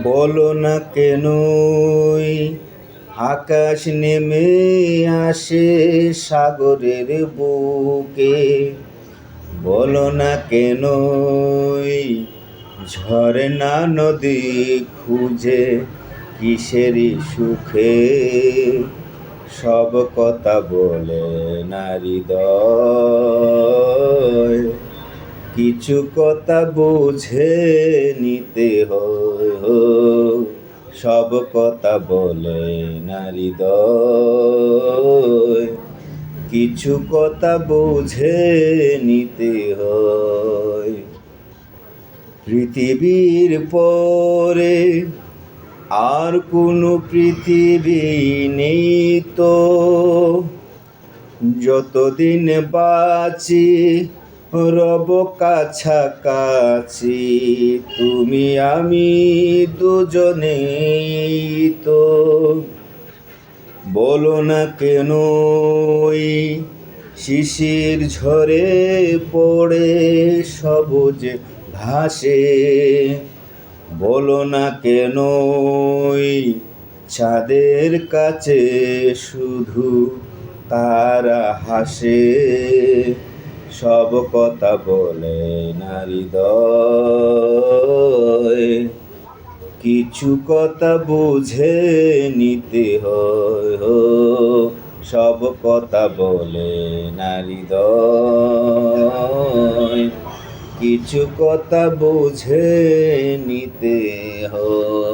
বলো না আকাশ নেমে আসে সাগরের বুকে। বলো না ঝর্ণা নদী খুঁজে কিসেরই সুখে। সব কথা বলে না হৃদয়, কিছু কথা বুঝে নিতে হয়। সব কথা বলে না হৃদয়, কিছু কথা বুঝে নিতে হয়। পৃথিবীর পরে আর কোনো পৃথিবী নেই তো, যতদিন বাঁচি রব কাছাকাছি। তুমি আমি দুজনেই তো। বলো না শিশির ঝরে পড়ে সবুজ ঘাসে। বলো না চাঁদের কাছে শুধু তারা হাসে। সব কথা বলে না হৃদয়, কিছু কথা বুঝে নিতে হয়। সব কথা বলে না হৃদয়, কিছু কথা বুঝে নিতে হয়।